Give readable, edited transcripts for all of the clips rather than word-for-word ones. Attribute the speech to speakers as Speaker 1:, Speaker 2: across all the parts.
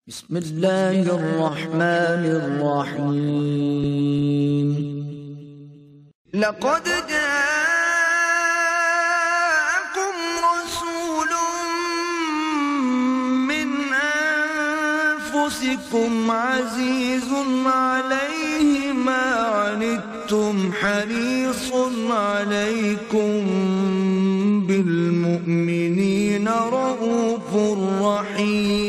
Speaker 1: بسم اللہ الرحمن الرحیم
Speaker 2: لقد جاءكم رسول من أنفسكم عزيز عليه ما عنتم حريص عليكم بالمؤمنين رؤوف رحيم.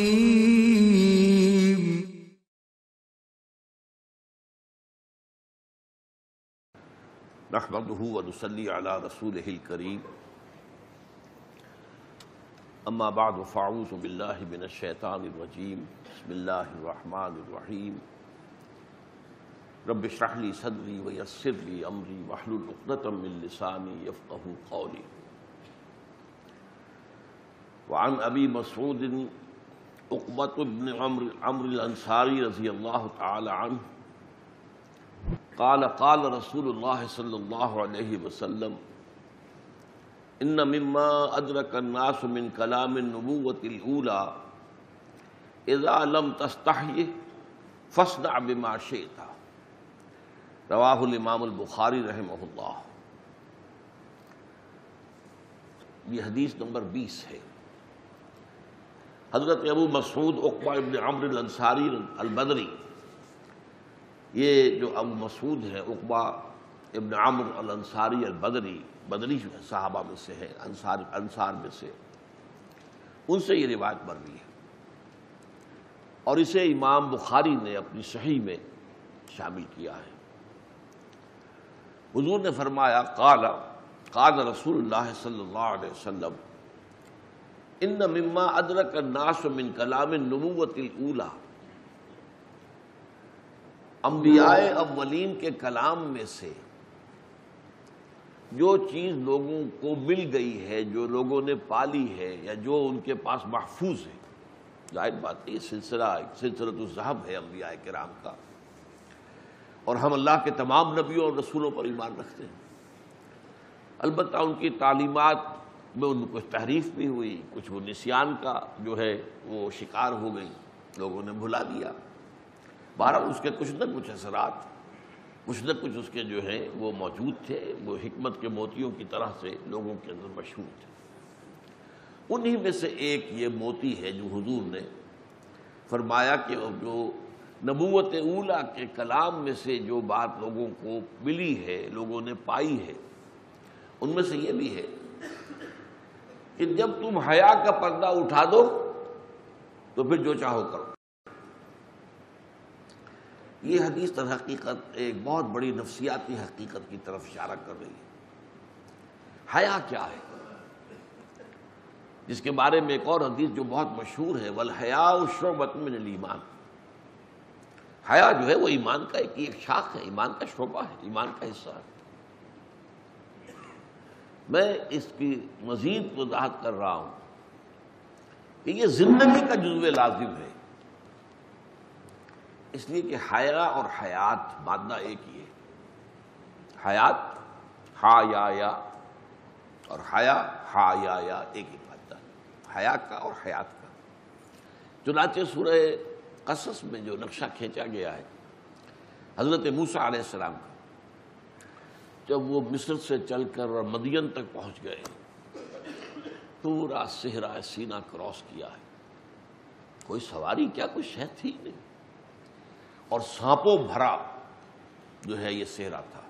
Speaker 3: نحمده ونصلي على رسوله الكريم اما بعد فاعوذ بالله من الشيطان الرجيم بسم الله الرحمن الرحيم رب اشرح لي صدري ويسر لي امري واحلل عقدة من لساني يفقهوا قولي. وعن ابي مسعود عقبة بن عمرو الانصاري رضي الله تعالى عنه قال قال رسول اللہ صلی اللہ علیہ وسلم ان مما ادرک الناس من کلام النبوۃ الاولى اذا لم تستحی فاصدع بما شئت. رواہ الامام البخاری رحمہ اللہ. یہ حدیث نمبر 20 ہے. حضرت ابو مسعود عقبہ ابن عمرو الانصاری البدری، یہ جو ابو مسعود ہے عقبہ ابن عمرو الانصاری البدری، بدری صحابہ میں سے ہے، انصار میں سے، ان سے یہ روایت مروی ہے اور اسے امام بخاری نے اپنی صحیح میں شامل کیا ہے. حضور نے فرمایا قال رسول اللہ صلی اللہ علیہ وسلم ان مما ادرک الناس من کلام النبوۃ الاولی، انبیاء اولین کے کلام میں سے جو چیز لوگوں کو مل گئی ہے، جو لوگوں نے پالی ہے یا جو ان کے پاس محفوظ ہے، ظاہر بات ہے یہ سلسلۃ الذہب ہے انبیاء کرام کا، اور ہم اللہ کے تمام نبیوں اور رسولوں پر ایمان رکھتے ہیں. البتہ ان کی تعلیمات میں ان کو کچھ تحریف بھی ہوئی، کچھ وہ نسیان کا جو ہے وہ شکار ہو گئی، لوگوں نے بھلا دیا. بہرحال اس کے کچھ نہ کچھ اثرات، کچھ نہ کچھ اس کے جو ہیں وہ موجود تھے، وہ حکمت کے موتیوں کی طرح سے لوگوں کے اندر مشہور تھے. انہی میں سے ایک یہ موتی ہے جو حضور نے فرمایا کہ جو نبوت اولیٰ کے کلام میں سے جو بات لوگوں کو ملی ہے، لوگوں نے پائی ہے، ان میں سے یہ بھی ہے کہ جب تم حیا کا پردہ اٹھا دو تو پھر جو چاہو کرو. یہ حدیث در حقیقت ایک بہت بڑی نفسیاتی حقیقت کی طرف اشارہ کر رہی ہے. حیا کیا ہے، جس کے بارے میں ایک اور حدیث جو بہت مشہور ہے والحیاء شعبۃ من الایمان. حیا جو ہے وہ ایمان کا ایک شاخ ہے، ایمان کا شعبہ ہے، ایمان کا حصہ ہے. میں اس کی مزید وضاحت کر رہا ہوں کہ یہ زندگی کا جزو لازم ہے، اس لیے کہ حیا اور حیات مادہ ایک ہی ہے. حیات ہا یا اور حیا ہا یا ایک ہی مادہ ہے، حیا کا اور حیات کا. چنانچہ سورہ قصص میں جو نقشہ کھینچا گیا ہے حضرت موسیٰ علیہ السلام کا، جب وہ مصر سے چل کر اور مدین تک پہنچ گئے، پورا صحرا سینا کراس کیا ہے، کوئی سواری کیا کوئی شے تھی نہیں، اور سانپوں بھرا جو ہے یہ صحرا تھا.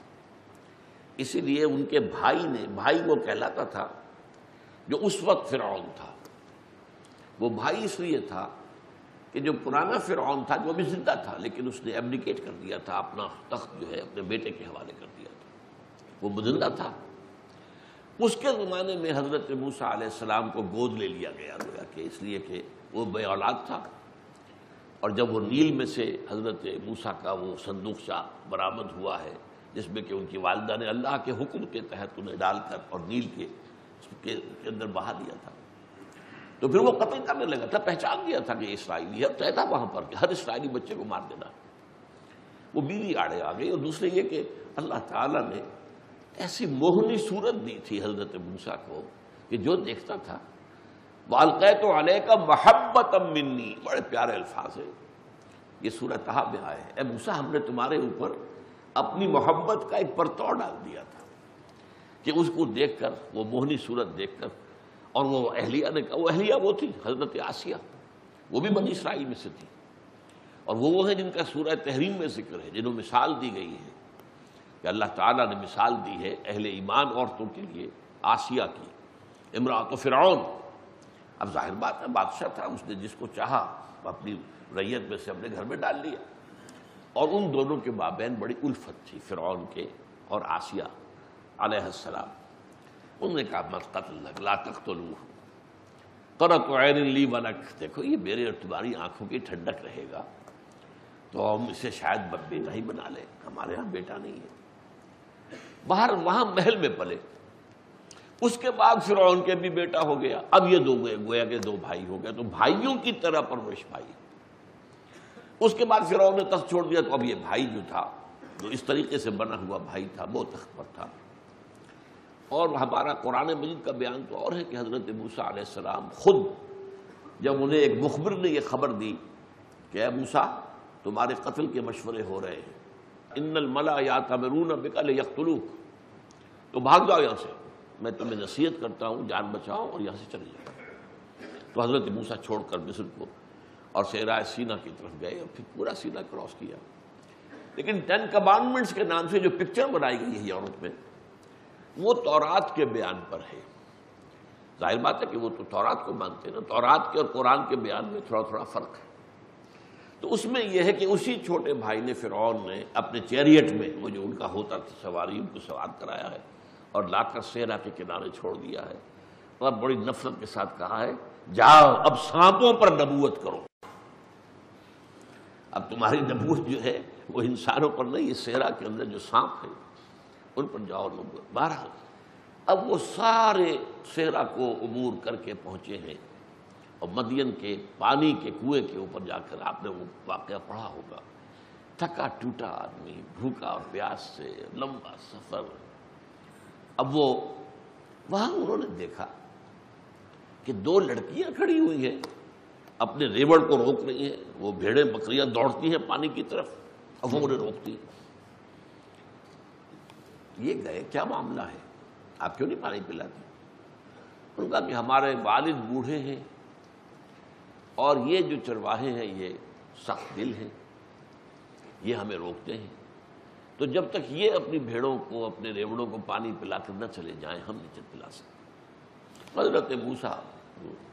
Speaker 3: اسی لیے ان کے بھائی وہ کہلاتا تھا جو اس وقت فرعون تھا. وہ بھائی اس لیے تھا کہ جو پرانا فرعون تھا جو ابھی زندہ تھا لیکن اس نے ایبڈیکیٹ کر دیا تھا، اپنا تخت جو ہے اپنے بیٹے کے حوالے کر دیا تھا، وہ زندہ تھا. اس کے زمانے میں حضرت موسیٰ علیہ السلام کو گود لے لیا گیا کہ اس لیے کہ وہ بے اولاد تھا. اور جب وہ نیل میں سے حضرت موسیٰ کا وہ صندوقچہ برآمد ہوا ہے جس میں کہ ان کی والدہ نے اللہ کے حکم کے تحت انہیں ڈال کر اور نیل کے اندر بہا دیا تھا، تو پھر وہ قتل کرنے لگا تھا. پہچان دیا تھا کہ یہ اسرائیلی ہے، طے تھا وہاں پر کہ ہر اسرائیلی بچے کو مار دینا. وہ بیوی آڑے آ گئی، اور دوسرے یہ کہ اللہ تعالیٰ نے ایسی موہنی صورت دی تھی حضرت موسیٰ کو کہ جو دیکھتا تھا وَأَلْقَيْتُ عَلَيْكَ مَحَبَّةً مِّنِّي، بڑے پیارے الفاظ ہیں، یہ سورہ طہ میں آئے ہیں، اے موسیٰ ہم نے تمہارے اوپر اپنی محبت کا ایک پرتو ڈال دیا تھا کہ اس کو دیکھ کر، وہ موہنی صورت دیکھ کر، اور وہ اہلیہ نے کہا، وہ اہلیہ وہ تھی حضرت آسیہ، وہ بھی بنی اسرائیل میں سے تھی، اور وہ ہیں جن کا سورہ تحریم میں ذکر ہے، جنہوں مثال دی گئی ہے کہ اللہ تعالیٰ نے مثال دی ہے اہل ایمان عورتوں کے لیے، آسیہ کی، امرأۃ فرعون۔ اب ظاہر بات ہے بادشاہ تھا، اس نے جس کو چاہا اپنی رعیت میں سے اپنے گھر میں ڈال لیا، اور ان دونوں کے مابین بڑی الفت تھی، فرعون کے اور آسیہ علیہ السلام۔ انہوں نے کہا مت قتل لک لا تقتلوہ قرۃ عین لی ولک، دیکھو یہ میرے اور تمہاری آنکھوں کی ٹھنڈک رہے گا تو ہم اسے شاید بیٹا ہی بنا لیں، ہمارے ہاں بیٹا نہیں ہے۔ باہر وہاں محل میں پلے، اس کے بعد فرعون کے بھی بیٹا ہو گیا، اب یہ دو گویا کہ دو بھائی ہو گئے، تو بھائیوں کی طرح پرورش پائی۔ اس کے بعد فرعون نے تخت چھوڑ دیا، تو اب یہ بھائی جو تھا، جو اس طریقے سے بنا ہوا بھائی تھا، وہ تخت پر تھا۔ اور ہمارا قرآن مجید کا بیان تو اور ہے کہ حضرت موسیٰ علیہ السلام خود جب انہیں ایک مخبر نے یہ خبر دی کہ اے موسیٰ تمہارے قتل کے مشورے ہو رہے ہیں، ان الملأ یأتمرون بک لیقتلوک، تو بھاگ جاؤ یہاں سے، میں تمہیں نصیحت کرتا ہوں جان بچاؤ اور یہاں سے چلے جاؤ۔ تو حضرت موسیٰ چھوڑ کر مصر کو اور صحرائے سینا کی طرف گئے، اور پھر پورا سینا کراس کیا۔ لیکن 10 کمانڈمنٹس کے نام سے جو پکچر بنائی گئی ہے یورپ میں، وہ تورات کے بیان پر ہے۔ ظاہر بات ہے کہ وہ تو تورات کو مانتے ہیں نا، تورات کے اور قرآن کے بیان میں تھوڑا تھوڑا فرق ہے۔ تو اس میں یہ ہے کہ اسی چھوٹے بھائی نے، فرعون نے اپنے چیریٹ میں، وہ جو ان کا ہوتا تھا سواری، ان کو سوار کرایا ہے اور لا کر صحرا کے کنارے چھوڑ دیا ہے، اور بڑی نفرت کے ساتھ کہا ہے جاؤ اب سانپوں پر نبوت کرو۔ اب تمہاری نبوت جو ہے وہ انسانوں پر نہیں، یہ صحرا کے اندر جو سانپ ہے ان پر جاؤ نبوت۔ بہرحال اب وہ سارے صحرا کو عبور کر کے پہنچے ہیں، اور مدین کے پانی کے کنویں کے اوپر جا کر آپ نے وہ واقعہ پڑھا ہوگا، تھکا ٹوٹا آدمی، بھوکا اور پیاس سے لمبا سفر۔ اب وہ وہاں انہوں نے دیکھا کہ 2 لڑکیاں کھڑی ہوئی ہیں، اپنے ریوڑ کو روک رہی ہیں، وہ بھیڑیں بکریاں دوڑتی ہیں پانی کی طرف، اب وہ انہیں روکتی ہیں۔ یہ گئے کیا معاملہ ہے، آپ کیوں نہیں پانی پلاتی؟ انہوں نے کہا کہ ہمارے والد بوڑھے ہیں اور یہ جو چرواہے ہیں یہ سخت دل ہیں، یہ ہمیں روکتے ہیں، تو جب تک یہ اپنی بھیڑوں کو، اپنے ریوڑوں کو پانی پلا کر نہ چلے جائیں ہم نہیں پلا سکتے۔ حضرت موسیٰ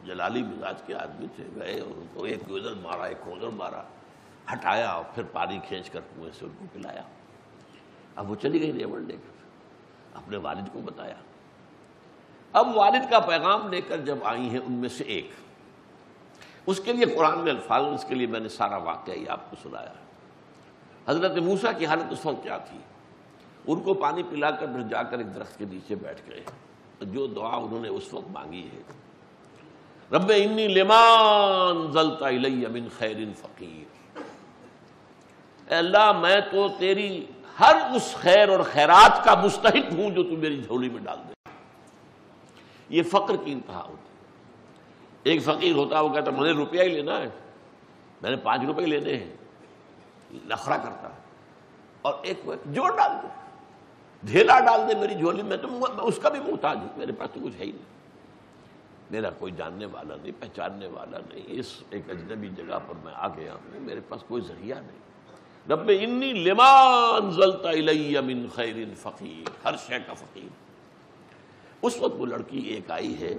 Speaker 3: جلالی مزاج کے آدمی تھے، گئے اور ان کو ایک ادھر مارا ایک ادھر مارا، ہٹایا اور پھر پانی کھینچ کر کنویں سے ان کو پلایا۔ اب وہ چلی گئی ریوڑ لے کر، اپنے والد کو بتایا۔ اب والد کا پیغام لے کر جب آئی ہیں ان میں سے ایک، اس کے لیے قرآن میں الفاظ، اس کے لیے میں نے سارا واقعہ یہ آپ کو سنایا ہے۔ حضرت موسیٰ کی حالت اس وقت کیا تھی؟ ان کو پانی پلا کر پھر جا کر ایک درخت کے نیچے بیٹھ گئے، جو دعا انہوں نے اس وقت مانگی ہے، رب انی لما انزلت الی من خیر فقیر، اے اللہ میں تو تیری ہر اس خیر اور خیرات کا مستحق ہوں جو تو میری جھولی میں ڈال دے۔ یہ فقر کی انتہا ہوتی ہے۔ ایک فقیر ہوتا ہے وہ کہتا مجھے روپیہ ہی لینا ہے، میں نے 5 روپے لینے ہیں، نخرا کرتا ہے، اور ایک جو ڈال دے، ڈھیلا ڈال دے میری جھولی میں، تو میں اس کا بھی محتاج ہوں، میرے پاس تو کچھ ہے ہی نہیں، میرا کوئی جاننے والا نہیں، پہچاننے والا نہیں، اس ایک اجنبی جگہ پر میں آ گیا ہوں، میرے پاس کوئی ذریعہ نہیں۔ رب انی لما انزلت الی من خیر فقیر، ہر شے کا فقیر۔ اس وقت وہ لڑکی ایک آئی ہے،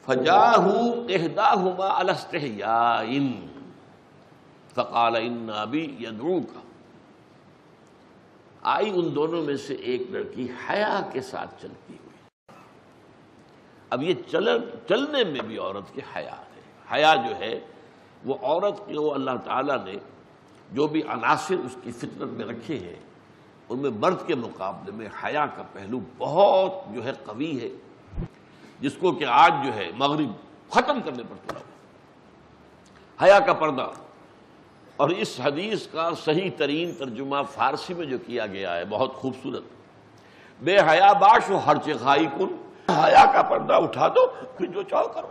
Speaker 3: فجاءہو احداہما علی استحیاء فقال ان ابی یدعوک، آئی ان دونوں میں سے ایک لڑکی حیا کے ساتھ چلتی ہوئی۔ اب یہ چلنے میں بھی عورت کی حیا ہے۔ حیا جو ہے وہ عورت کے، وہ اللہ تعالیٰ نے جو بھی عناصر اس کی فطرت میں رکھے ہیں ان میں مرد کے مقابلے میں حیا کا پہلو بہت جو ہے قوی ہے، جس کو کہ آج جو ہے مغرب ختم کرنے پر تلا ہوا حیا کا پردہ۔ اور اس حدیث کا صحیح ترین ترجمہ فارسی میں جو کیا گیا ہے بہت خوبصورت، بے حیا باش و ہر چغائی کن حیا کا پردہ اٹھا دو، پھر جو چاہو کرو۔